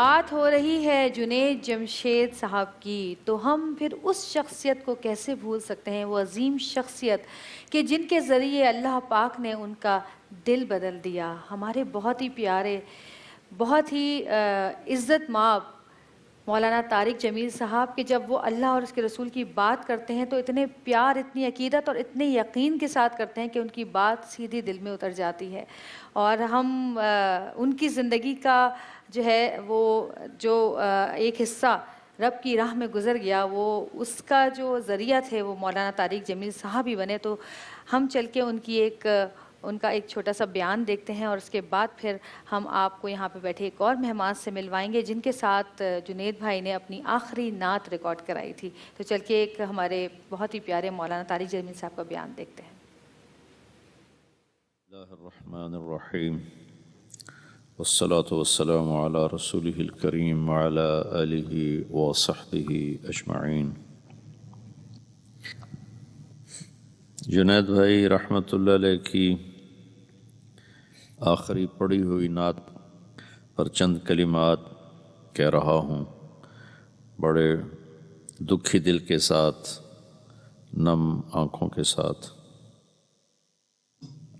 بات ہو رہی ہے جنید جمشید صاحب کی تو ہم پھر اس شخصیت کو کیسے بھول سکتے ہیں، وہ عظیم شخصیت کہ جن کے ذریعے اللہ پاک نے ان کا دل بدل دیا. ہمارے بہت ہی پیارے، بہت ہی عزت مآب مولانا طارق جمیل صاحب کہ جب وہ اللہ اور اس کے رسول کی بات کرتے ہیں تو اتنے پیار، اتنی عقیدت اور اتنے یقین کے ساتھ کرتے ہیں کہ ان کی بات سیدھی دل میں اتر جاتی ہے. اور ہم ان کی زندگی کا جو ہے وہ جو ایک حصہ رب کی راہ میں گزر گیا، وہ اس کا جو ذریعہ تھے وہ مولانا طارق جمیل صاحب ہی بنے. تو ہم چل کے ان کا ایک چھوٹا سا بیان دیکھتے ہیں اور اس کے بعد پھر ہم آپ کو یہاں پہ بیٹھے ایک اور مہمان سے ملوائیں گے جن کے ساتھ جنید بھائی نے اپنی آخری نعت ریکارڈ کرائی تھی. تو چل کے ایک ہمارے بہت ہی پیارے مولانا طارق جمیل صاحب کا بیان دیکھتے ہیں. اللہ الرحمن الرحیم والصلاة والسلام علی رسولہ الکریم وعلی آلہ وصحبہ اجمعین. جنید بھائی رحمۃ اللہ علیہ کی آخری پڑھی ہوئی نعت پر چند کلمات کہہ رہا ہوں، بڑے دکھی دل کے ساتھ، نم آنکھوں کے ساتھ.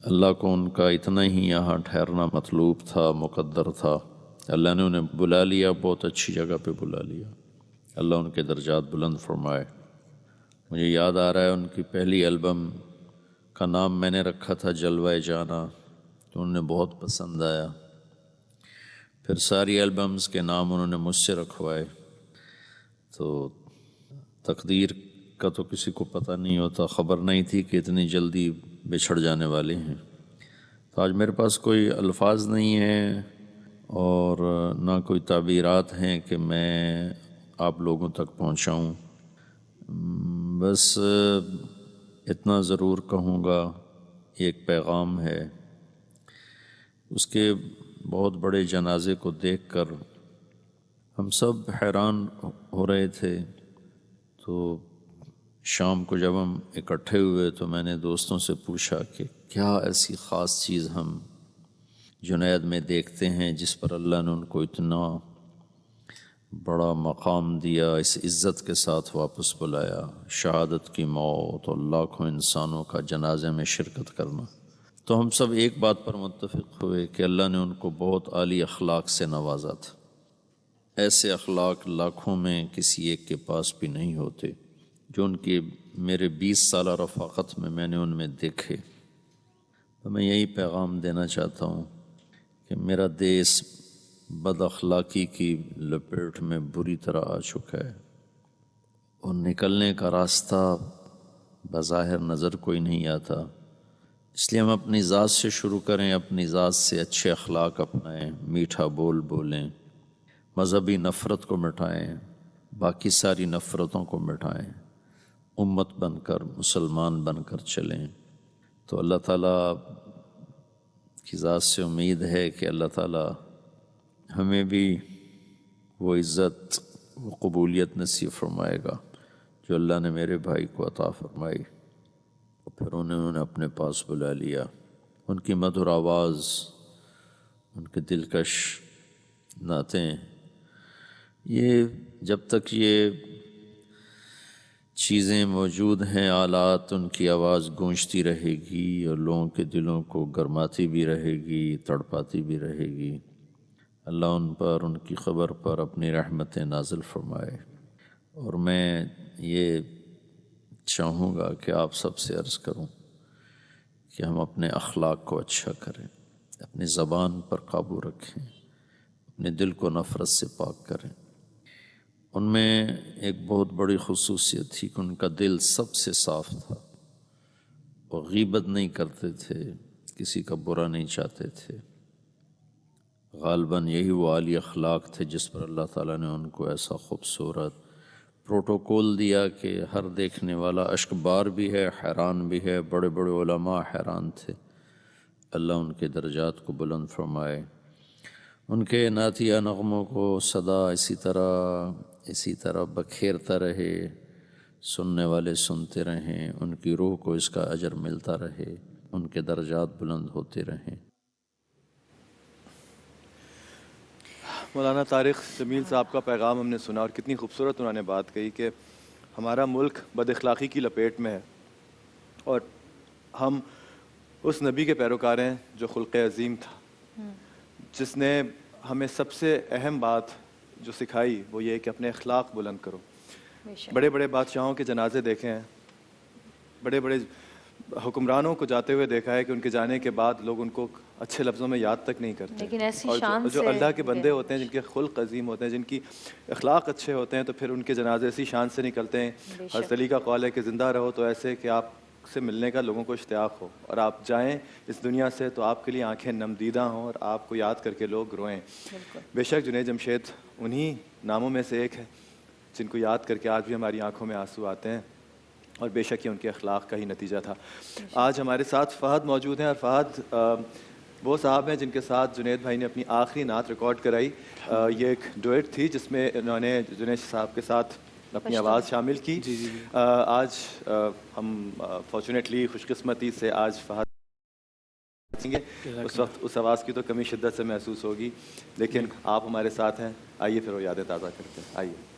اللہ کو ان کا اتنا ہی یہاں ٹھہرنا مطلوب تھا، مقدر تھا. اللہ نے انہیں بلا لیا، بہت اچھی جگہ پہ بلا لیا. اللہ ان کے درجات بلند فرمائے. مجھے یاد آ رہا ہے ان کی پہلی البم کا نام میں نے رکھا تھا جلوہ جانا، تو انہیں بہت پسند آیا. پھر ساری البمز کے نام انہوں نے مجھ سے رکھوائے. تو تقدیر کا تو کسی کو پتہ نہیں ہوتا، خبر نہیں تھی کہ اتنی جلدی بچھڑ جانے والے ہیں. تو آج میرے پاس کوئی الفاظ نہیں ہیں اور نہ کوئی تعبیرات ہیں کہ میں آپ لوگوں تک پہنچاؤں. بس اتنا ضرور کہوں گا، ایک پیغام ہے. اس کے بہت بڑے جنازے کو دیکھ کر ہم سب حیران ہو رہے تھے. تو شام کو جب ہم اکٹھے ہوئے تو میں نے دوستوں سے پوچھا کہ کیا ایسی خاص چیز ہم جنید میں دیکھتے ہیں جس پر اللہ نے ان کو اتنا بڑا مقام دیا، اس عزت کے ساتھ واپس بلایا، شہادت کی موت اور لاکھوں انسانوں کا جنازے میں شرکت کرنا. تو ہم سب ایک بات پر متفق ہوئے کہ اللہ نے ان کو بہت عالی اخلاق سے نوازا تھا. ایسے اخلاق لاکھوں میں کسی ایک کے پاس بھی نہیں ہوتے جو ان کی میرے 20 سالہ رفاقت میں نے ان میں دیکھے. تو میں یہی پیغام دینا چاہتا ہوں کہ میرا دیس بد اخلاقی کی لپیٹ میں بری طرح آ چکا ہے اور نکلنے کا راستہ بظاہر نظر کوئی نہیں آتا. اس لیے ہم اپنی ذات سے شروع کریں، اپنی ذات سے اچھے اخلاق اپنائیں، میٹھا بول بولیں، مذہبی نفرت کو مٹائیں، باقی ساری نفرتوں کو مٹائیں، امت بن کر، مسلمان بن کر چلیں. تو اللہ تعالیٰ کی ذات سے امید ہے کہ اللہ تعالیٰ ہمیں بھی وہ عزت، وہ قبولیت نصیب فرمائے گا جو اللہ نے میرے بھائی کو عطا فرمائی. پھر انہوں نے اپنے پاس بلا لیا. ان کی مدھر آواز، ان کے دلکش نعتیں، یہ جب تک یہ چیزیں موجود ہیں، آلات، ان کی آواز گونجتی رہے گی اور لوگوں کے دلوں کو گرماتی بھی رہے گی، تڑپاتی بھی رہے گی. اللہ ان پر، ان کی خبر پر اپنی رحمتیں نازل فرمائے. اور میں یہ چاہوں گا کہ آپ سب سے عرض کروں کہ ہم اپنے اخلاق کو اچھا کریں، اپنی زبان پر قابو رکھیں، اپنے دل کو نفرت سے پاک کریں. ان میں ایک بہت بڑی خصوصیت تھی کہ ان کا دل سب سے صاف تھا. وہ غیبت نہیں کرتے تھے، کسی کا برا نہیں چاہتے تھے. غالباً یہی وہ عالی اخلاق تھے جس پر اللہ تعالیٰ نے ان کو ایسا خوبصورت پروٹوکول دیا کہ ہر دیکھنے والا اشک بار بھی ہے، حیران بھی ہے. بڑے بڑے علماء حیران تھے. اللہ ان کے درجات کو بلند فرمائے. ان کے نعتیہ نغموں کو صدا اسی طرح بکھیرتا رہے، سننے والے سنتے رہیں، ان کی روح کو اس کا اجر ملتا رہے، ان کے درجات بلند ہوتے رہیں. مولانا طارق جمیل صاحب کا پیغام ہم نے سنا، اور کتنی خوبصورت انہوں نے بات کہی کہ ہمارا ملک بد اخلاقی کی لپیٹ میں ہے، اور ہم اس نبی کے پیروکار ہیں جو خلق عظیم تھا، جس نے ہمیں سب سے اہم بات جو سکھائی وہ یہ کہ اپنے اخلاق بلند کرو۔ بے شک۔ بڑے بڑے بادشاہوں کے جنازے دیکھے ہیں، بڑے بڑے حکمرانوں کو جاتے ہوئے دیکھا ہے کہ ان کے جانے کے بعد لوگ ان کو اچھے لفظوں میں یاد تک نہیں کرتے، لیکن ایسی اور شان جو سے اللہ کے بندے گئے۔ ہوتے ہیں، جن کے خلق عظیم ہوتے ہیں، جن کی اخلاق اچھے ہوتے ہیں، تو پھر ان کے جنازے اسی شان سے نکلتے ہیں۔ بے شک۔ حضرت علی کا قول ہے کہ زندہ رہو تو ایسے کہ آپ سے ملنے کا لوگوں کو اشتیاق ہو، اور آپ جائیں اس دنیا سے تو آپ کے لیے آنکھیں نمدیدہ ہوں اور آپ کو یاد کر کے لوگ روئیں۔ بالکل۔ بے شک جنید جمشید انہی ناموں میں سے ایک ہے جن کو یاد کر کے آج بھی ہماری آنکھوں میں آنسو آتے ہیں، اور بے شک یہ ان کے اخلاق کا ہی نتیجہ تھا۔ آج ہمارے ساتھ فہد موجود ہیں، اور فہد وہ صاحب ہیں جن کے ساتھ جنید بھائی نے اپنی آخری نعت ریکارڈ کرائی۔ یہ ایک ڈوئٹ تھی جس میں انہوں نے جنید صاحب کے ساتھ اپنی آواز شامل کی۔ آج ہم فارچونیٹلی خوش قسمتی سے آج فہد گے، اس وقت اس آواز کی تو کمی شدت سے محسوس ہوگی، لیکن آپ ہمارے ساتھ ہیں، آئیے پھر وہ یادیں تازہ کرتے ہیں، آئیے۔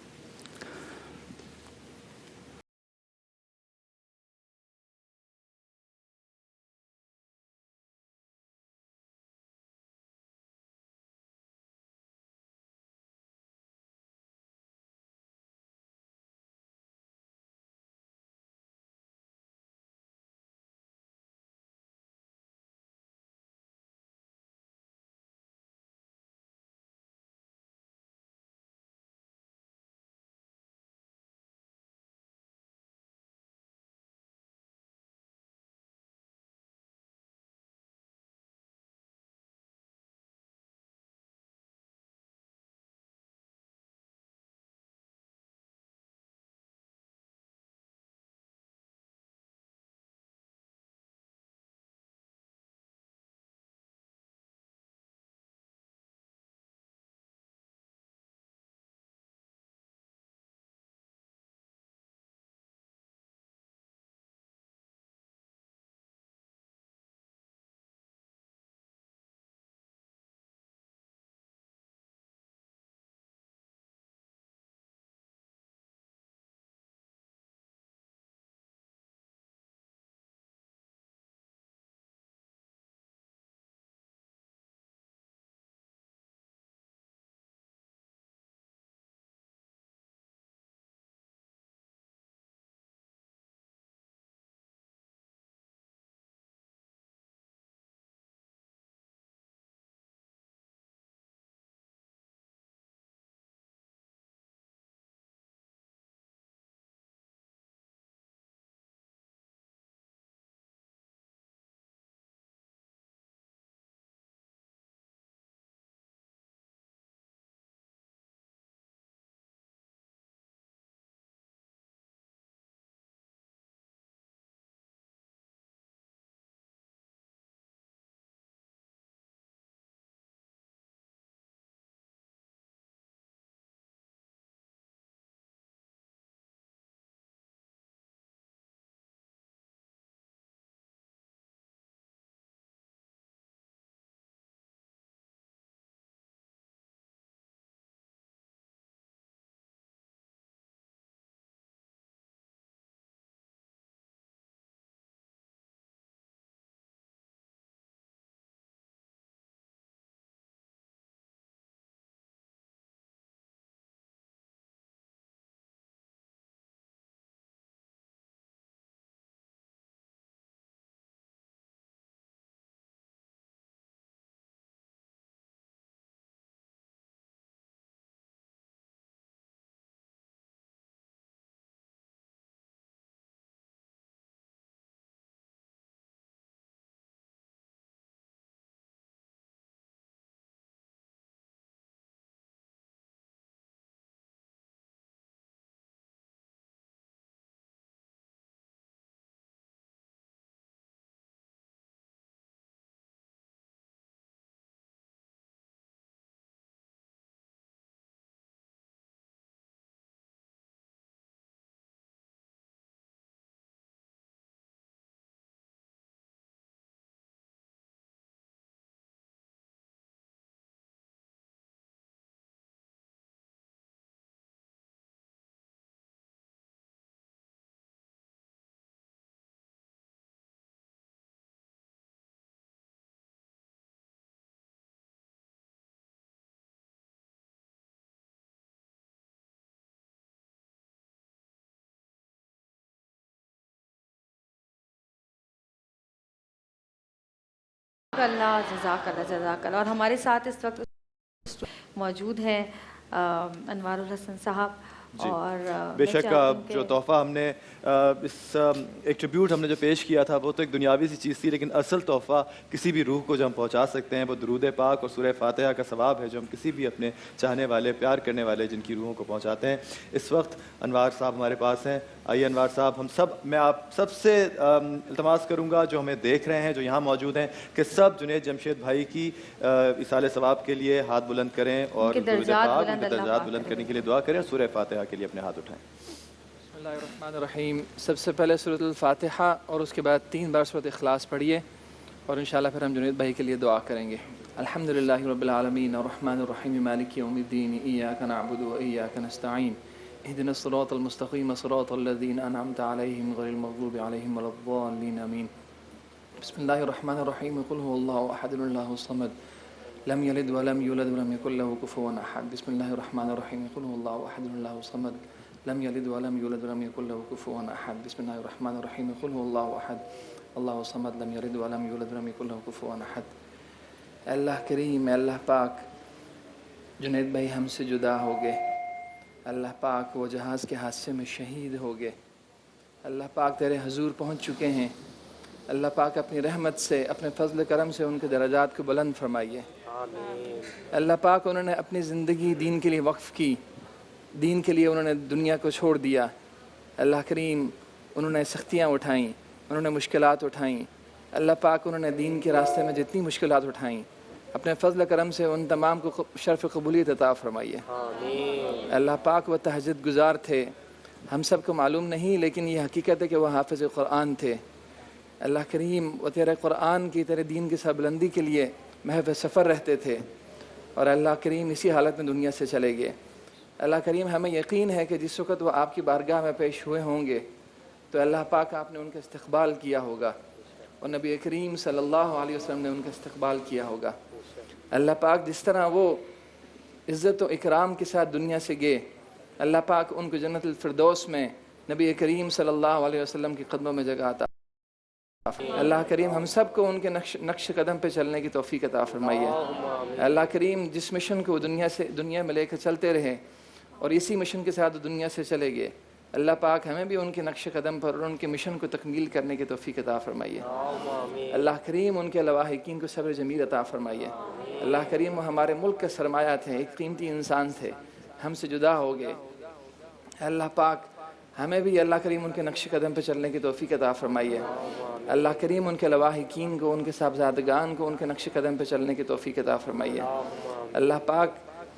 اللہ جزاک اللہ جزاک اللہ. اور ہمارے ساتھ اس وقت موجود ہیں انوار الحسن صاحب. جی اور بے میں شک چاہتی ہوں کہ جو تحفہ ہم نے اس ایک ٹریبیوٹ ہم نے جو پیش کیا تھا وہ تو ایک دنیاوی سی چیز تھی، لیکن اصل تحفہ کسی بھی روح کو جو ہم پہنچا سکتے ہیں وہ درود پاک اور سورہ فاتحہ کا ثواب ہے، جو ہم کسی بھی اپنے چاہنے والے پیار کرنے والے جن کی روحوں کو پہنچاتے ہیں. اس وقت انوار صاحب ہمارے پاس ہیں. آئیے انوار صاحب، میں آپ سب سے التماس کروں گا جو ہمیں دیکھ رہے ہیں، جو یہاں موجود ہیں، کہ سب جنید جمشید بھائی کی ایصال ثواب کے لیے ہاتھ بلند کریں اور ان کے درود درجات پاک، بلند ان کے اللہ درجات پاک بلند کریں. کرنے کے لیے دعا کریں اور سورہ فاتحہ کے لیے اپنے ہاتھ اٹھائیں. بسم اللہ الرحمن الرحیم. سب سے پہلے سورۃ الفاتحہ اور اس کے بعد 3 بار سورۃ اخلاص پڑھیے اور انشاءاللہ پھر ہم جنید بھائی کے لیے دعا کریں گے. الحمدللہ رب العالمین الرحمن الرحیم مالک یوم الدین ایاک نعبد و ایاک نستعین اهدنا الصراط المستقیم صراط الذین انعمت علیہم غیر المغضوب علیہم ولا الضالین آمین. بسم اللہ الرحمن الرحیم. قل هو اللہ احد اللہ الصمد لم یلد ولم یولد ولم یکن له کفوا احد. بسم اللہ الرحمن الرحیم. قل هو اللہ احد اللہ الصمد لم یلد ولم یولد ولم یکن له کفوا احد. بسم اللہ الرحمن الرحیم. قل هو اللہ احد اللہ الصمد لم یلد ولم یولد ولم یکن له کفوا احد. اللہ کریم، اللہ پاک، جنید بھائی ہم سے جدا ہو گئے. اللہ پاک وہ جہاز کے حادثے میں شہید ہو گئے. اللہ پاک تیرے حضور پہنچ چکے ہیں. اللہ پاک اپنی رحمت سے، اپنے فضل کرم سے ان کے درجات کو بلند فرمائیے. اللہ پاک انہوں نے اپنی زندگی دین کے لیے وقف کی، دین کے لیے انہوں نے دنیا کو چھوڑ دیا. اللہ کریم انہوں نے سختیاں اٹھائیں، انہوں نے مشکلات اٹھائیں. اللہ پاک انہوں نے دین کے راستے میں جتنی مشکلات اٹھائیں، اپنے فضل کرم سے ان تمام کو شرف قبولیت عطا فرمائیے. اللہ پاک وہ تہجد گزار تھے، ہم سب کو معلوم نہیں، لیکن یہ حقیقت ہے کہ وہ حافظ قرآن تھے. اللہ کریم وہ تیرے قرآن کی، تیرے دین کی سربلندی کے لیے محو سفر رہتے تھے، اور اللہ کریم اسی حالت میں دنیا سے چلے گئے. اللہ کریم ہمیں یقین ہے کہ جس وقت وہ آپ کی بارگاہ میں پیش ہوئے ہوں گے تو اللہ پاک آپ نے ان کا استقبال کیا ہوگا، اور نبی کریم صلی اللہ علیہ وسلم نے ان کا استقبال کیا ہوگا. اللہ پاک جس طرح وہ عزت و اکرام کے ساتھ دنیا سے گئے، اللہ پاک ان کو جنت الفردوس میں نبی کریم صلی اللہ علیہ وسلم کی قدموں میں جگہ عطا. اللہ کریم ہم سب کو ان کے نقش قدم پہ چلنے کی توفیق عطا فرمائیے. اللہ کریم جس مشن کو وہ دنیا میں لے کر چلتے رہے اور اسی مشن کے ساتھ دنیا سے چلے گئے، اللہ پاک ہمیں بھی ان کے نقش قدم پر اور ان کے مشن کو تکمیل کرنے کی توفیق عطا فرمائیے. اللہ کریم ان کے لواحقین کو صبر جمیل عطا فرمائیے. اللہ کریم وہ ہمارے ملک کا سرمایہ تھے، ایک قیمتی انسان تھے، ہم سے جدا ہو گئے. اللہ پاک ہمیں بھی اللہ کریم ان کے نقش قدم پہ چلنے کی توفیق عطا فرمائیے. اللہ کریم ان کے لواحقین کو، ان کے صاحبزادگان کو ان کے نقش قدم پہ چلنے کی توفیق عطا فرمائیے. اللہ پاک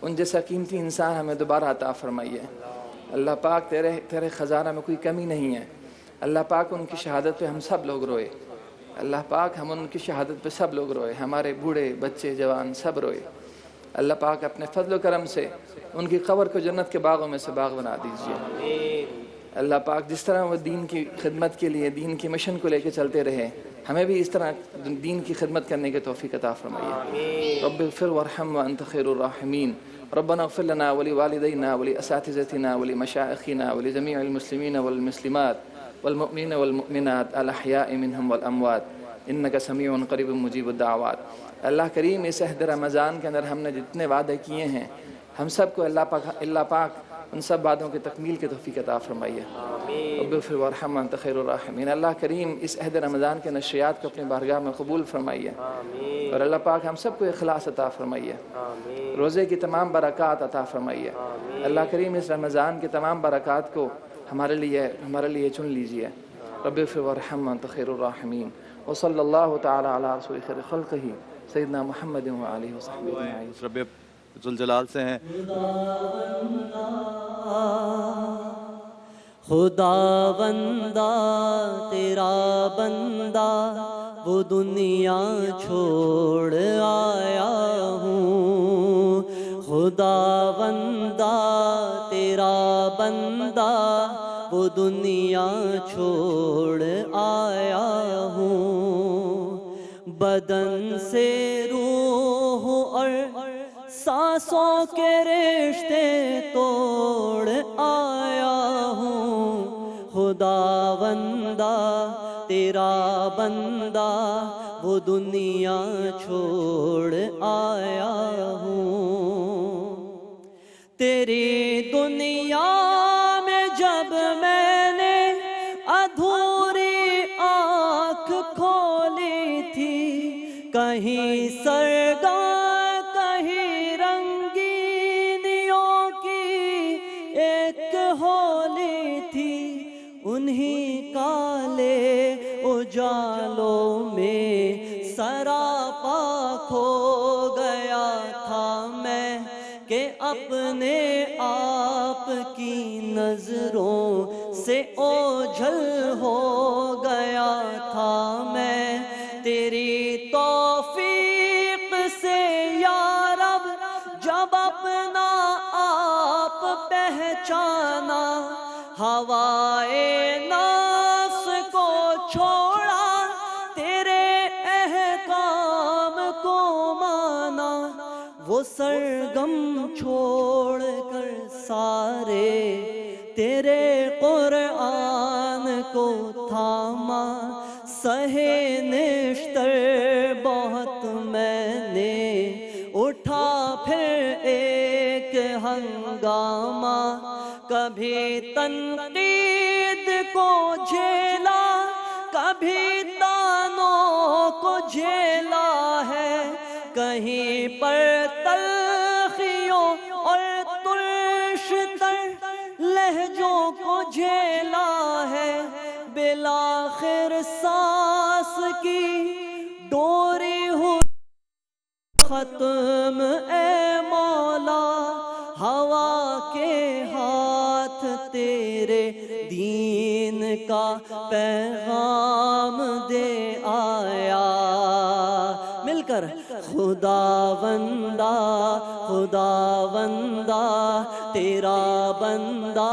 ان جیسا قیمتی انسان ہمیں دوبارہ عطا فرمائیے. اللہ پاک تیرے خزانہ میں کوئی کمی نہیں ہے. اللہ پاک ان کی شہادت پہ ہم سب لوگ روئے. اللہ پاک ہم ان کی شہادت پہ سب لوگ روئے، ہمارے بوڑھے بچے جوان سب روئے. اللہ پاک اپنے فضل و کرم سے ان کی قبر کو جنت کے باغوں میں سے باغ بنا دیجیے. اللہ پاک جس طرح وہ دین کی خدمت کے لیے، دین کی مشن کو لے کے چلتے رہے، ہمیں بھی اس طرح دین کی خدمت کرنے کی توفیق عطا فرمائیے. رب اغفر وارحم وانت خیر الراحمین. ربنا اغفر لنا ولوالدينا ولأساتذتنا ولمشائخنا ولجميع المسلمين والمسلمات والمؤمنين والمؤمنات الأحياء منهم والأموات إنك سميع قريب مجيب الدعوات. اللہ کریم اس عہد رمضان کے اندر ہم نے جتنے وعدے کیے ہیں، ہم سب کو اللہ پاک ان سب وعدوں کی تکمیل کی توفیق عطا فرمائیے. رب اغفر وارحم وانت خیر الراحمین. اللہ کریم اس عہد رمضان کے نشریات کو اپنی بارگاہ میں قبول فرمائیے، اور اللہ پاک ہم سب کو اخلاص عطا فرمائیے، روزے کی تمام برکات عطا فرمائیے. اللہ کریم اس رمضان کی تمام برکات کو ہمارے لیے چن لیجیے. رب اغفر وارحم وانت خیر الراحمین. وصلی اللہ تعالی علی رسول خیر خلقہ سیدنا محمد وآلہ وصحبہ اجمعین. رب ذوالجلال سے ہیں. خدا بندہ تیرا بندہ وہ دنیا چھوڑ آیا ہوں. خدا بندہ تیرا بندہ وہ دنیا چھوڑ آیا ہوں. بدن سے روح اور سانسوں کے رشتے توڑ آیا ہوں. خدا بندہ تیرا بندہ وہ دنیا چھوڑ آیا ہوں. تیری دنیا میں جب میں نے ادھوری آنکھ کھولی تھی، کہیں سرگاہ کہیں رنگینیوں کی ایک ہولی تھی. انہی کالے اجالوں میں سراپا کھو گیا تھا میں، کہ اپنے آپ کی نظروں سے اوجھل ہو گیا تھا میں. تیری توفیق سے یا رب جب اپنا آپ پہچانا، ہوائے نفس کو چھوڑا تیرے احکام کو مانا. وہ سرگم چھوڑ کر سارے تیرے قرآن کو تھاما. سہے نشتر بہت میں نے اٹھا پھر ایک ہنگامہ، کبھی تنقید کو جھیلا کبھی تانوں کو جھیلا ہے، کہیں پر تلخیوں اور ترش تر لہجوں کو جھیلا ہے. بالآخر سانس کی ڈوری ہو ختم اے مولا، ہوا کے ہاتھ تیرے دین کا پیغام دے آیا. مل کر خدا بندہ تیرا بندہ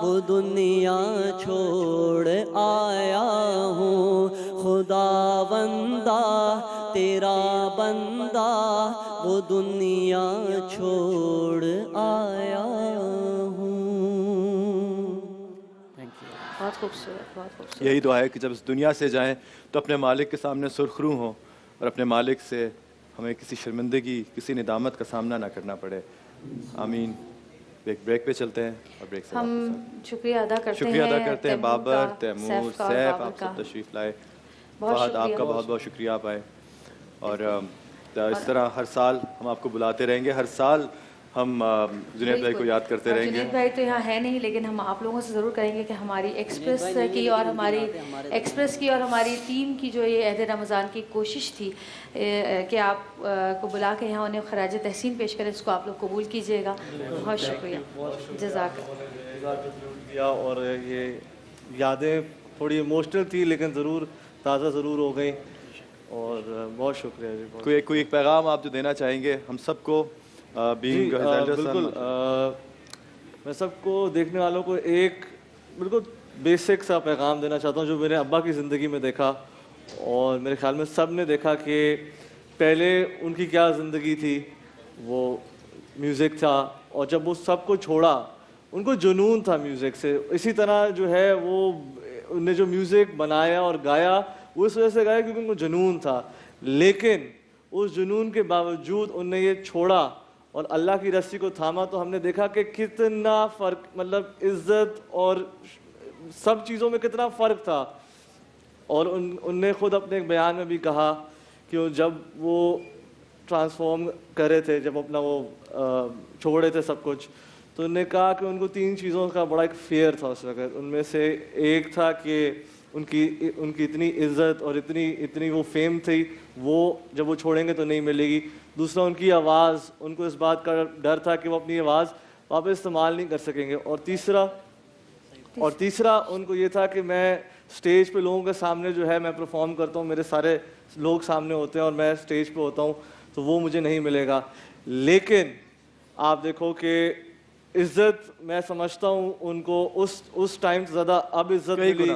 وہ دنیا چھوڑ آیا ہوں. خدا بندہ تیرا بندہ وہ دنیا چھوڑ آیا ہوں. بہت خوبصورت، بہت خوبصورت. یہی دعا ہے کہ جب اس دنیا سے جائیں تو اپنے مالک کے سامنے سرخرو ہوں اور اپنے مالک سے ہمیں کسی شرمندگی کسی ندامت کا سامنا نہ کرنا پڑے. آمین. ایک بریک پہ چلتے ہیں اور بریک سے ہم شکریہ ادا کرتے ہیں بابر، تیمور، سیف، آپ سب تشریف لائے. فہد آپ کا بہت بہت شکریہ آپ آئے. اور اس طرح ہر سال ہم آپ کو بلاتے رہیں گے، ہر سال ہم جنید بھائی کو یاد کرتے رہیں گے. جنید بھائی تو یہاں ہے نہیں، لیکن ہم آپ لوگوں سے ضرور کریں گے کہ ہماری ایکسپریس کی اور ہماری ٹیم کی جو یہ عہد رمضان کی کوشش تھی کہ آپ کو بلا کے یہاں انہیں خراج تحسین پیش کریں، اس کو آپ لوگ قبول کیجیے گا. بہت شکریہ، جزاک اللہ. اور یہ یادیں تھوڑی ایموشنل تھی لیکن ضرور تازہ ضرور ہو گئیں، اور بہت شکریہ جی. کوئی ایک پیغام آپ جو دینا چاہیں گے ہم سب کو؟ بالکل، میں سب کو دیکھنے والوں کو ایک بالکل بیسک سا پیغام دینا چاہتا ہوں جو میرے ابا کی زندگی میں دیکھا، اور میرے خیال میں سب نے دیکھا کہ پہلے ان کی کیا زندگی تھی. وہ میوزک تھا، اور جب وہ سب کو چھوڑا ان کو جنون تھا میوزک سے. اسی طرح جو ہے وہ ان نے جو میوزک بنایا اور گایا وہ اس وجہ سے گایا کیونکہ ان کو جنون تھا، لیکن اس جنون کے باوجود ان نے یہ چھوڑا اور اللہ کی رسی کو تھاما. تو ہم نے دیکھا کہ کتنا فرق، مطلب عزت اور سب چیزوں میں کتنا فرق تھا. اور ان نے خود اپنے ایک بیان میں بھی کہا کہ جب وہ ٹرانسفارم کر رہے تھے، جب اپنا وہ چھوڑ رہے تھے سب کچھ، تو انہوں نے کہا کہ ان کو 3 چیزوں کا بڑا ایک فیئر تھا اس وقت. ان میں سے ایک تھا کہ ان کی اتنی عزت اور اتنی وہ فیم تھی، وہ جب وہ چھوڑیں گے تو نہیں ملے گی. دوسرا ان کی آواز، ان کو اس بات کا ڈر تھا کہ وہ اپنی آواز واپس استعمال نہیں کر سکیں گے. اور تیسرا ان کو یہ تھا کہ میں اسٹیج پہ لوگوں کے سامنے جو ہے میں پرفارم کرتا ہوں، میرے سارے لوگ سامنے ہوتے ہیں اور میں اسٹیج پہ ہوتا ہوں، تو وہ مجھے نہیں ملے گا. لیکن آپ دیکھو کہ عزت میں سمجھتا ہوں ان کو اس ٹائم سے زیادہ اب عزت ملی.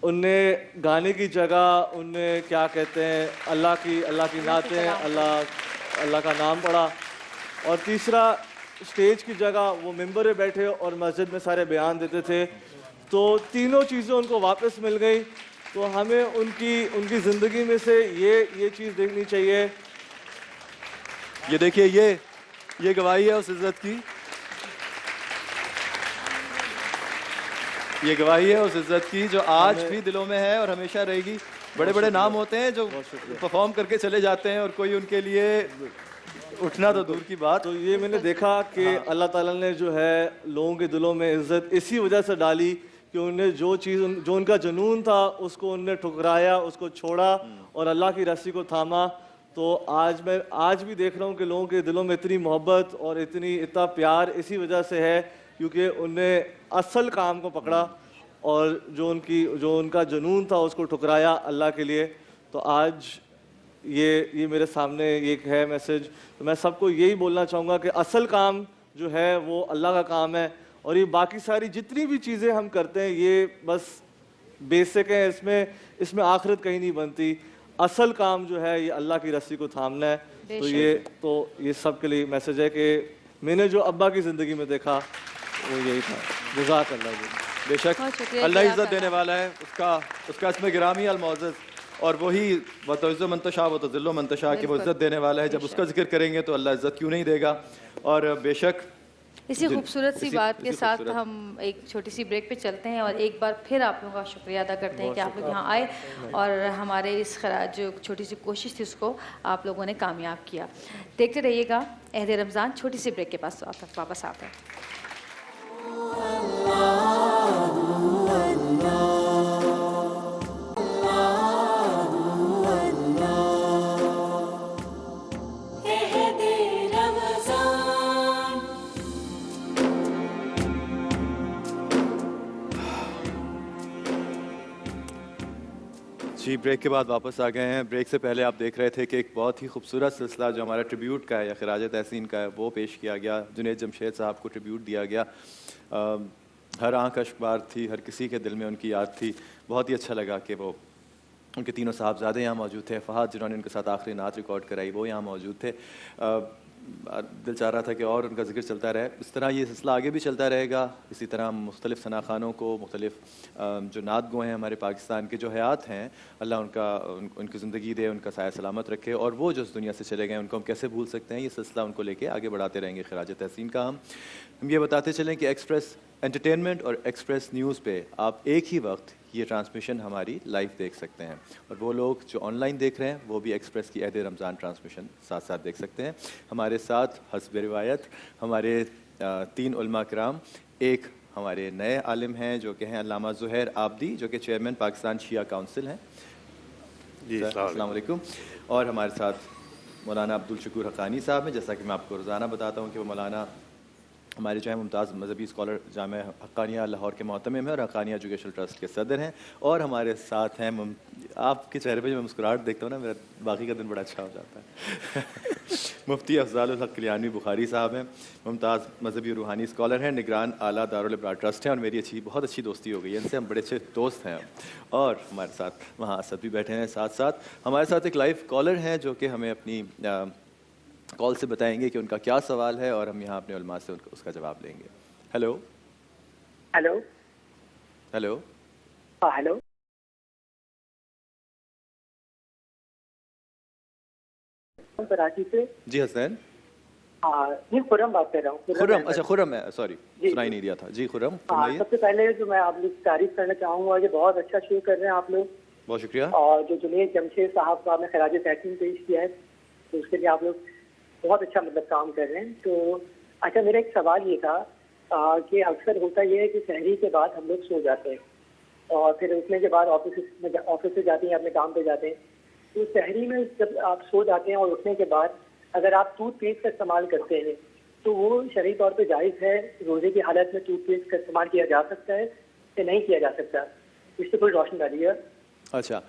ان نے گانے کی جگہ ان نے کیا کہتے ہیں اللہ کی نعتیں، اللہ کا نام پڑھا. اور تیسرا اسٹیج کی جگہ وہ ممبر پہ بیٹھے اور مسجد میں سارے بیان دیتے تھے. تو تینوں چیزیں ان کو واپس مل گئی. تو ہمیں ان کی زندگی میں سے یہ چیز دیکھنی چاہیے. یہ دیکھیے یہ گواہی ہے اس عزت کی. یہ گواہی ہے اس عزت کی جو آج بھی دلوں میں ہے اور ہمیشہ رہے گی. بڑے بڑے نام ہوتے ہیں جو پرفارم کر کے چلے جاتے ہیں اور کوئی ان کے لیے اٹھنا تو دور کی بات. تو یہ میں نے دیکھا کہ اللہ تعالیٰ نے جو ہے لوگوں کے دلوں میں عزت اسی وجہ سے ڈالی کہ انہیں جو ان کا جنون تھا اس کو انہوں نے ٹھکرایا, اس کو چھوڑا اور اللہ کی رسی کو تھاما. تو آج بھی دیکھ رہا ہوں کہ لوگوں کے دلوں میں اتنی محبت اور اتنا پیار اسی وجہ سے ہے کیونکہ انہوں نے اصل کام کو پکڑا اور جو ان کا جنون تھا اس کو ٹھکرایا اللہ کے لیے. تو آج یہ میرے سامنے ایک ہے میسج. تو میں سب کو یہی بولنا چاہوں گا کہ اصل کام جو ہے وہ اللہ کا کام ہے, اور یہ باقی ساری جتنی بھی چیزیں ہم کرتے ہیں یہ بس بیسک ہیں, اس میں آخرت کہیں نہیں بنتی. اصل کام جو ہے یہ اللہ کی رسی کو تھامنا ہے. تو یہ سب کے لیے میسج ہے کہ میں نے جو ابا کی زندگی میں دیکھا وہ یہی تھا. جزاک اللہ. بے شک اللہ عزت دینے والا ہے, اس کا اسم گرامی المعزز, اور وہی وتعز من تشاء وتذل من تشاء کہ وہ عزت دینے والا ہے. جب اس کا ذکر کریں گے تو اللہ عزت کیوں نہیں دے گا. اور بے شک اسی خوبصورت سی بات کے ساتھ ہم ایک چھوٹی سی بریک پہ چلتے ہیں اور ایک بار پھر آپ لوگوں کا شکریہ ادا کرتے ہیں کہ آپ لوگ یہاں آئے اور ہمارے اس جو چھوٹی سی کوشش تھی اس کو آپ لوگوں نے کامیاب کیا. دیکھتے رہیے گا عہد رمضان. چھوٹی سی بریک کے پاس واپس آتے ہیں. جی بریک کے بعد واپس آ گئے ہیں. بریک سے پہلے آپ دیکھ رہے تھے کہ ایک بہت ہی خوبصورت سلسلہ جو ہمارا ٹریبیوٹ کا ہے یا خراج تحسین کا ہے وہ پیش کیا گیا. جنید جمشید صاحب کو ٹریبیوٹ دیا گیا. ہر آنکھ اشک بار تھی, ہر کسی کے دل میں ان کی یاد تھی. بہت ہی اچھا لگا کہ وہ ان کے تینوں صاحبزادے یہاں موجود تھے. فہد جنہوں نے ان کے ساتھ آخری نعت ریکارڈ کرائی وہ یہاں موجود تھے. دل چاہ رہا تھا کہ اور ان کا ذکر چلتا رہے. اس طرح یہ سلسلہ آگے بھی چلتا رہے گا. اسی طرح مختلف ثنا خوانوں کو, مختلف جو نعت گو ہیں ہمارے پاکستان کے جو حیات ہیں, اللہ ان کی زندگی دے, ان کا سایہ سلامت رکھے, اور وہ جو اس دنیا سے چلے گئے ان کو ہم کیسے بھول سکتے ہیں. یہ سلسلہ ان کو لے کے آگے بڑھاتے رہیں گے خراج تحسین کا. ہم یہ بتاتے چلیں کہ ایکسپریس انٹرٹینمنٹ اور ایکسپریس نیوز پہ آپ ایک ہی وقت یہ ٹرانسمیشن ہماری لائیو دیکھ سکتے ہیں, اور وہ لوگ جو آن لائن دیکھ رہے ہیں وہ بھی ایکسپریس کی عہد رمضان ٹرانسمیشن ساتھ ساتھ دیکھ سکتے ہیں. ہمارے ساتھ حسب روایت ہمارے 3 علماء کرام, ایک ہمارے نئے عالم ہیں جو کہ ہیں علامہ زہیر عابدی جو کہ چیئرمین پاکستان شیعہ کونسل ہیں. جی السلام علیکم. اور ہمارے ساتھ مولانا عبدالشکور حقانی صاحب ہیں. جیسا کہ میں آپ کو روزانہ بتاتا ہوں کہ وہ مولانا ہمارے جو ہے ممتاز مذہبی اسکالر جامعہ حقانیہ لاہور کے محتمم ہیں اور حقانیہ ایجوکیشنل ٹرسٹ کے صدر ہیں. اور ہمارے ساتھ ہیں آپ کے چہرے پہ جو میں مسکراہٹ دیکھتا ہوں نا, میرا باقی کا دن بڑا اچھا ہو جاتا ہے. مفتی افضال الحق کلیانوی بخاری صاحب ہیں, ممتاز مذہبی اور روحانی اسکالر ہیں, نگران اعلیٰ دارالابرار ٹرسٹ ہیں, اور میری بہت اچھی دوستی ہو گئی ہے ان سے, ہم بڑے اچھے دوست ہیں. اور ہمارے ساتھ وہاں اسد بھی بیٹھے ہیں. ساتھ ہمارے ساتھ ایک لائیو کالر ہیں جو کہ ہمیں اپنی کال سے بتائیں گے کہ ان کا کیا سوال ہے, اور ہم یہاں اپنے علماء سے اس کا جواب لیں گے. ہیلو ہیلو ہیلو ہاں ہیلو کراچی سے. جی حسین. ہاں جی خرم بات کر رہا ہوں. خرم, اچھا خرم ہے, سوری سنائی نہیں دیا تھا. جی خرم فرمائیے. سب سے پہلے جو میں آپ لوگ کی تعریف کرنا چاہوں گا کہ بہت اچھا شو کر رہے ہیں آپ لوگ. بہت شکریہ. اور جو جنید جمشید صاحب کا نے خراج تحسین پیش کیا ہے تو اس کے لیے آپ لوگ بہت اچھا کام کر رہے ہیں. تو اچھا میرا ایک سوال یہ تھا کہ اکثر ہوتا یہ ہے کہ سحری کے بعد ہم لوگ سو جاتے ہیں اور پھر اٹھنے کے بعد آفس سے جاتے ہیں, اپنے کام پہ جاتے ہیں. تو سحری میں جب آپ سو جاتے ہیں اور اٹھنے کے بعد اگر آپ ٹوتھ پیسٹ کا استعمال کرتے ہیں تو وہ شرعی طور پہ جائز ہے؟ روزے کی حالت میں ٹوتھ پیسٹ کا استعمال کیا جا سکتا ہے یا نہیں کیا جا سکتا؟ اس سے کوئی روشن ڈالیے. اچھا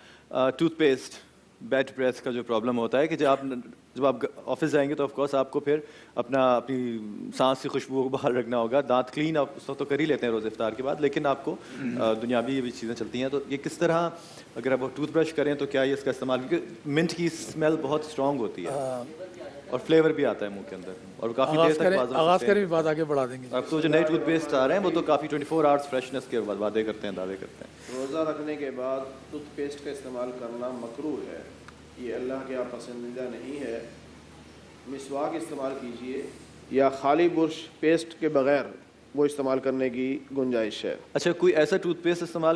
ٹوتھ پیسٹ بیڈ بریتھ کا جو پرابلم ہوتا ہے کہ جب آپ آفس جائیں گے تو آف کورس آپ کو پھر اپنی سانس کی خوشبو کو باہر رکھنا ہوگا. دانت کلین آپ اس وقت تو کر ہی لیتے ہیں روز افطار کے بعد, لیکن آپ کو دنیاوی بھی چیزیں چلتی ہیں. تو یہ کس طرح اگر آپ ٹوتھ برش کریں تو کیا یہ اس کا استعمال, کیونکہ منٹ کی اسمیل بہت اسٹرانگ ہوتی ہے اور فلیور بھی آتا ہے منہ کے اندر, اور کافی دیر تک آغاز کریں بھی بات آگے بڑھا دیں گے. اب تو جو نئے ٹوتھ پیسٹ آ رہے ہیں وہ تو کافی 24 آورس فریشنس کے وعدے کرتے ہیں, دعوے کرتے ہیں. روزہ رکھنے کے بعد ٹوتھ پیسٹ کا استعمال کرنا مکروہ ہے, یہ اللہ کے یہاں پسندیدہ نہیں ہے. مسواک استعمال کیجئے یا خالی برش پیسٹ کے بغیر وہ استعمال کرنے کی گنجائش ہے. اچھا, کوئی ایسا ٹوتھ پیسٹ استعمال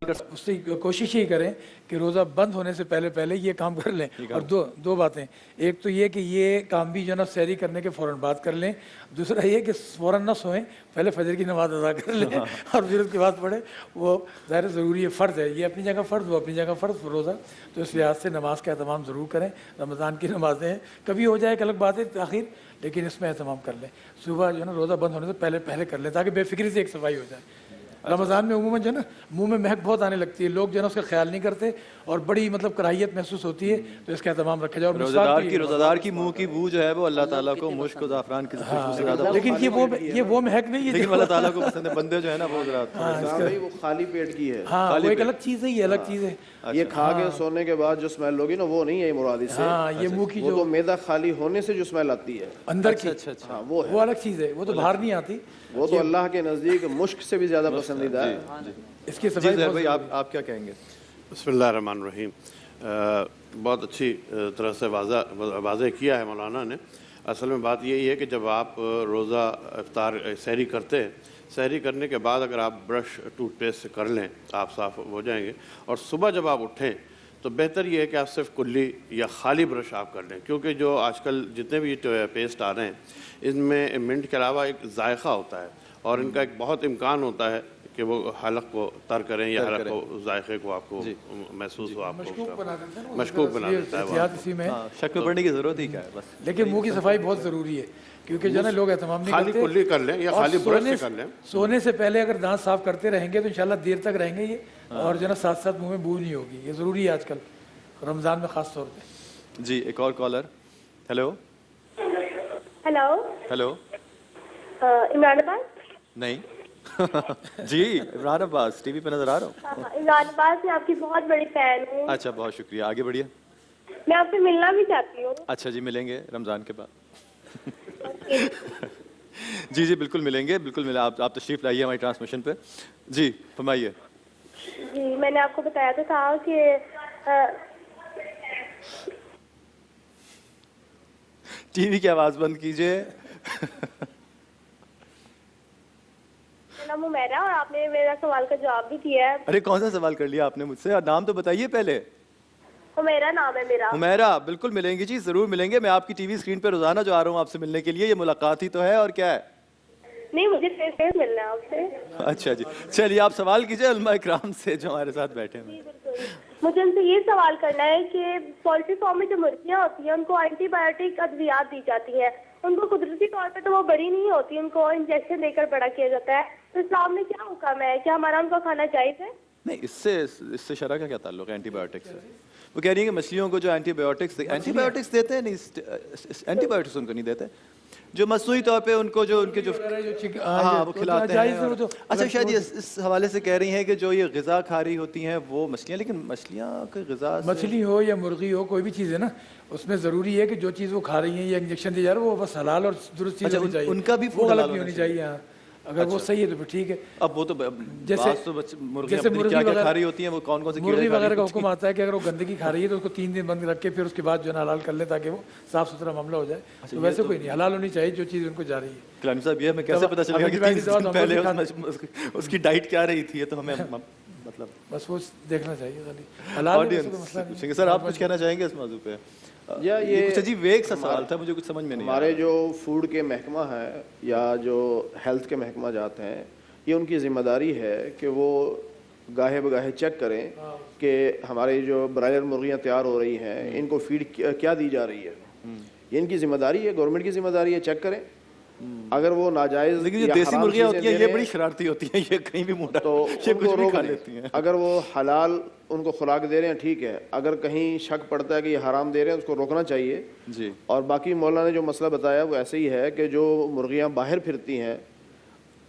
اس سے کوشش ہی کریں کہ روزہ بند ہونے سے پہلے یہ کام کر لیں. اور دو باتیں, ایک تو یہ کہ یہ کام بھی جو نا سحری کرنے کے فوراً بعد کر لیں. دوسرا یہ کہ فوراً نہ سوئیں, پہلے فجر کی نماز ادا کر لیں اور پھر اس کے بعد پڑھیں. وہ ظاہر ضروری ہے, فرض ہے, یہ اپنی جگہ فرض, وہ اپنی جگہ فرض روزہ. تو اس لحاظ سے نماز کا اہتمام ضرور کریں. رمضان کی نمازیں ہیں, کبھی ہو جائے ایک الگ بات ہے تاخیر, لیکن اس میں اہتمام کر لیں. صبح جو ہے نا روزہ بند ہونے سے پہلے کر لیں تاکہ بے فکری سے ایک صفائی ہو جائے. رمضان میں عموماً جو ہے نا منہ میں مہک بہت آنے لگتی ہے, لوگ جو ہے نا اس کا خیال نہیں کرتے اور بڑی مطلب کراہیت محسوس ہوتی ہے, تو اس کا اہتمام رکھا جائے. روزہ دار کی منہ کی بو جو ہے وہ اللہ تعالیٰ کو مشک و زعفران کی خوشبو سے زیادہ, لیکن یہ وہ مہک نہیں ہے لیکن اللہ تعالیٰ کو پسند ہے. بندے جو ہے نا وہ وہ خالی پیٹ کی ہے, ہاں وہ ایک الگ چیز ہے, یہ الگ چیز ہے. یہ کھا کے سونے کے بعد جو اسمیل ہوگی نا وہ نہیں ہے مراد اس سے. ہاں یہ منہ کی وہ تو معدہ خالی ہونے سے جو اسمیل آتی ہے اندر کی, وہ الگ چیز ہے, وہ تو باہر نہیں آتی. وہ تو اللہ کے نزدیک مشک سے بھی زیادہ پسندیدہ ہے. اس کی صفائی آپ کیا کہیں گے؟ بسم اللہ الرحمن الرحیم. بہت اچھی طرح سے واضح کیا ہے مولانا نے. اصل میں بات یہی ہے کہ جب آپ روزہ افطار سحری کرتے ہیں, سحری کرنے کے بعد اگر آپ برش ٹوتھ پیسٹ سے کر لیں آپ صاف ہو جائیں گے, اور صبح جب آپ اٹھیں تو بہتر یہ ہے کہ آپ صرف کلی یا خالی برش آپ کر لیں, کیونکہ جو آج کل جتنے بھی پیسٹ آ رہے ہیں ان میں منٹ کے علاوہ ایک ذائقہ ہوتا ہے, اور ان کا ایک بہت امکان ہوتا ہے کہ وہ حلق کو تر کریں یا حلق کو ذائقے کو آپ کو محسوس ہو, آپ کو مشکوک بنا دیتا ہے. اسی میں شک میں پڑنے کی ضرورت ہی کیا ہے بس. لیکن منہ کی صفائی بہت ضروری ہے, کیونکہ جو ہے نا لوگ اہتمام نہیں خالی کرتے. کلی کر لیں یا خالی برش سے کر لیں. سونے سے پہلے اگر دانت صاف کرتے رہیں گے تو انشاءاللہ دیر تک رہیں گے یہ, اور جو ہے نا ساتھ ساتھ منہ میں بو نہیں ہوگی. یہ ضروری ہے آج کل رمضان میں خاص طور پہ. جی ایک اور کالر. ہیلو ہیلو عمران عباس. نہیں جی عمران عباس ٹی وی پہ نظر آ رہا ہوں. عمران عباس میں آپ کی بہت بڑی فین ہوں. اچھا بہت شکریہ, آگے بڑھیے. میں آپ سے ملنا بھی چاہتی ہوں. اچھا جی ملیں گے رمضان کے بعد. جی بالکل ملیں گے, بالکل ملیں. آپ تشریف لائیے ہماری ٹرانسمیشن پہ. جی فرمائیے. جی میں نے آپ کو بتایا تو تھا کہ ٹی وی کی آواز بند کیجیے. نام عمیرہ, اور آپ نے میرا سوال کا جواب بھی دیا ہے. ارے کون سا سوال کر لیا آپ نے مجھ سے؟ نام تو بتائیے پہلے. عمیرہ نام ہے میرا. عمیرہ, بالکل ملیں گے جی, ضرور ملیں گے. میں آپ کی ٹی وی اسکرین پہ روزانہ جو آ رہا ہوں آپ سے ملنے کے لیے, یہ ملاقات ہی تو ہے اور کیا ہے. نہیں مجھے فیس ٹو فیس ملنا ہے آپ سے. اچھا جی چلیے آپ سوال کیجیے علماء اکرام سے جو ہمارے ساتھ بیٹھے ہیں. مجھے ان سے یہ سوال کرنا ہے کہ پولٹری فارم میں جو مرغیاں ہوتی ہیں ان کو اینٹی بایوٹک ادویات دی جاتی ہیں, ان کو قدرتی طور پہ تو وہ بڑی نہیں ہوتی, ان کو انجیکشن دے کر بڑا کیا جاتا ہے. تو اسلام میں کیا حکم ہے, کیا ہمارا ان کو کھانا جائز ہے؟ نہیں, اس سے شرع کا کیا تعلق ہے اینٹی بایوٹکس سے؟ وہ کہہ رہی ہیں کہ مچھلیوں کو جو اینٹی بایوٹکس دیتے ہیں, نہیں اینٹی بایوٹکس ان کو نہیں دیتے, جو مصنوعی طور پہ ان کو جو ان کے جو ہاں وہ کھلاتے ہیں. اچھا شاید اس حوالے سے کہہ رہی ہیں کہ جو یہ غذا کھا رہی ہوتی ہیں وہ مچھلیاں, لیکن مچھلیاں کی غذا مچھلی ہو یا مرغی ہو کوئی بھی چیز ہے نا, اس میں ضروری ہے کہ جو چیز وہ کھا رہی ہیں یا انجیکشن دی جا رہا ہے وہ بس حلال اور درست چیز ہونی چاہیے. ان کا بھی وہ غلط نہیں ہونی چاہیے. ہاں اگر وہ صحیح ہے تو پھر ٹھیک ہے. اب وہ تو جیسے مرغی کیا کھا رہی ہوتی ہیں, وہ کون کون سی مرغی وغیرہ کا حکم آتا ہے کہ اگر وہ گندگی کھا رہی ہے تو اس کو 3 دن بند رکھ کے پھر اس کے بعد جو ہے حلال کر لیں تاکہ وہ صاف ستھرا معاملہ ہو جائے. تو ویسے کوئی نہیں, حلال ہونی چاہیے جو چیز ان کو جا رہی ہے. کلانی صاحب یہ ہمیں کیسے پتہ چلے گا کہ 3 دن پہلے اس کی ڈائٹ کیا رہی تھی؟ تو ہمیں مطلب بس وہ دیکھنا چاہیے خالی حلال پوچھیں گے. سر آپ کچھ کہنا چاہیں گے اس موضوع پہ؟ یہ کچھ عجیب ویگ سا سوال تھا, مجھے کچھ سمجھ میں نہیں. ہمارے جو فوڈ کے محکمہ ہے یا جو ہیلتھ کے محکمہ جاتے ہیں, یہ ان کی ذمہ داری ہے کہ وہ گاہے بگاہے چیک کریں کہ ہمارے جو برائلر مرغیاں تیار ہو رہی ہیں ان کو فیڈ کیا دی جا رہی ہے. یہ ان کی ذمہ داری ہے, گورنمنٹ کی ذمہ داری ہے, چیک کریں. اگر وہ ناجائز لیکن جو یا دیسی حرام مرغیاں چیزیں ہوتی ہیں دے یہ رہے بڑی ہیں شرارتی ہوتی ہیں، یہ کہیں بھی موٹا تو یہ ان کچھ کو بھی روک کھا دیں. لیتی ہیں. اگر وہ حلال ان کو خوراک دے رہے ہیں ٹھیک ہے، اگر کہیں شک پڑتا ہے کہ یہ حرام دے رہے ہیں اس کو روکنا چاہیے. جی. اور باقی مولانا نے جو مسئلہ بتایا وہ ایسے ہی ہے کہ جو مرغیاں باہر پھرتی ہیں،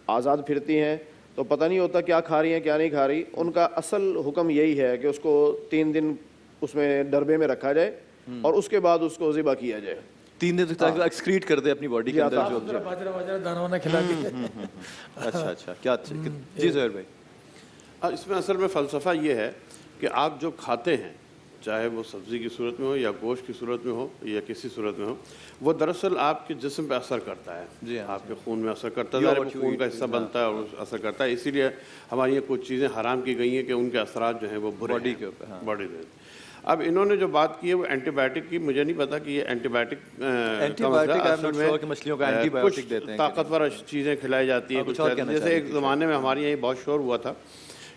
آزاد پھرتی ہیں، تو پتہ نہیں ہوتا کیا کھا رہی ہیں کیا نہیں کھا رہی. ان کا اصل حکم یہی ہے کہ اس کو 3 دن اس میں ڈربے میں رکھا جائے اور اس کے بعد اس کو ذبح کیا جائے. 3 دن تک ایکسکریٹ کر دے اپنی باڈی کے اندر جو. باجرہ واجرہ دانا وانا کھلا کے. اچھا کیا. جی زہر بھائی. اس میں اصل میں فلسفہ یہ ہے کہ آپ جو کھاتے ہیں چاہے وہ سبزی کی صورت میں ہو یا گوشت کی صورت میں ہو یا کسی صورت میں ہو، وہ دراصل آپ کے جسم پہ اثر کرتا ہے. جی ہاں. آپ کے خون میں اثر کرتا ہے، وہ خون کا حصہ بنتا ہے اور اثر کرتا ہے. اسی لیے ہماری یہ کچھ چیزیں حرام کی گئی ہیں کہ ان کے اثرات جو ہیں وہ برے باڈی کے اوپر. باڈی پہ. اب انہوں نے جو بات کی ہے وہ اینٹی بایوٹک کی، مجھے نہیں پتا کہ یہ اینٹی بایوٹک مچھلیوں کا اینٹی بایوٹک دیتے ہیں. طاقتور چیزیں کھلائی جاتی ہیں کچھ. جیسے ایک زمانے میں ہمارے یہاں بہت شور ہوا تھا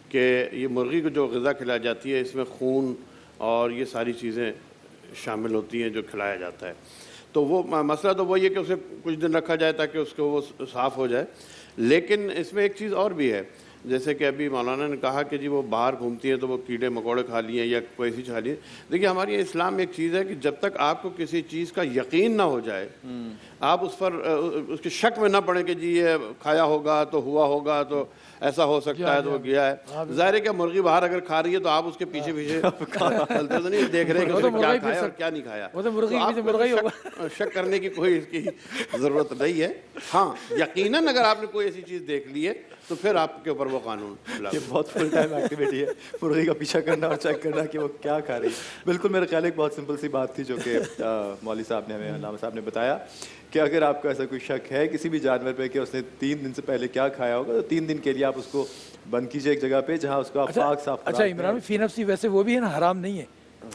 کہ یہ مرغی کو جو غذا کھلائی جاتی ہے اس میں خون اور یہ ساری چیزیں شامل ہوتی ہیں جو کھلایا جاتا ہے. تو وہ مسئلہ تو وہی ہے کہ اسے کچھ دن رکھا جائے تاکہ اس کو وہ صاف ہو جائے. لیکن اس میں ایک چیز اور بھی ہے، جیسے کہ ابھی مولانا نے کہا کہ جی وہ باہر گھومتی ہیں تو وہ کیڑے مکوڑے کھا لیے یا کوئی ایسی کھا لیے. دیکھیے ہماری اسلام میں ایک چیز ہے کہ جب تک آپ کو کسی چیز کا یقین نہ ہو جائے، آپ اس پر اس کے شک میں نہ پڑیں کہ جی یہ کھایا ہوگا تو ہوا ہوگا تو ایسا ہو سکتا ہے تو وہ گیا ہے. ظاہر ہے کہ مرغی باہر اگر کھا رہی ہے تو آپ اس کے پیچھے پیچھے چلتے تو نہیں دیکھ رہے کہ اس نے کیا کھایا اور کیا نہیں کھایا. شک کرنے کی کوئی اس کی ضرورت نہیں ہے. ہاں یقیناً اگر آپ نے کوئی ایسی چیز دیکھ لی ہے تو پھر آپ کے اوپر وہ قانون. یہ بہت فل ٹائم ایکٹیویٹی ہے مرغی کا پیچھا کرنا اور چیک کرنا کہ وہ کیا کھا رہی ہے. بالکل میرے خیال ایک بہت سمپل سی بات تھی جو کہ مولوی صاحب نے ہمیں علامہ صاحب نے بتایا کہ اگر آپ کو ایسا کوئی شک ہے کسی بھی جانور پہ کہ اس نے 3 دن سے پہلے کیا کھایا ہوگا تو 3 دن کے لیے آپ اس کو بند کیجیے ایک جگہ پہ جہاں اس کو آپ پاک صاف. اچھا عمران فی نفسی ویسے وہ بھی ہے نا، حرام نہیں ہے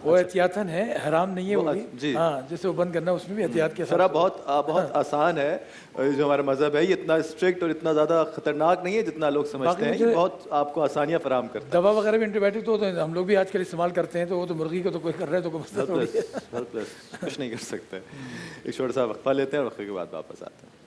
وہ، احتیاطاً ہے، حرام نہیں ہے وہ بھی. ہاں جیسے وہ بند کرنا اس میں بھی احتیاط کے ساتھ. بہت آسان ہے. جو ہمارا مذہب ہے یہ اتنا اسٹرکٹ اور اتنا زیادہ خطرناک نہیں ہے جتنا لوگ سمجھتے ہیں. یہ بہت آپ کو آسانیاں فراہم کرتا ہے. دوا وغیرہ بھی اینٹی بایوٹک تو ہم لوگ بھی آج کل استعمال کرتے ہیں، تو وہ تو مرغی کو تو کوئی کر رہے تو کوئی مسئلہ کچھ نہیں کر سکتے. ایک چھوٹا سا وقفہ لیتے ہیں اور وقفے کے بعد واپس آتے ہیں.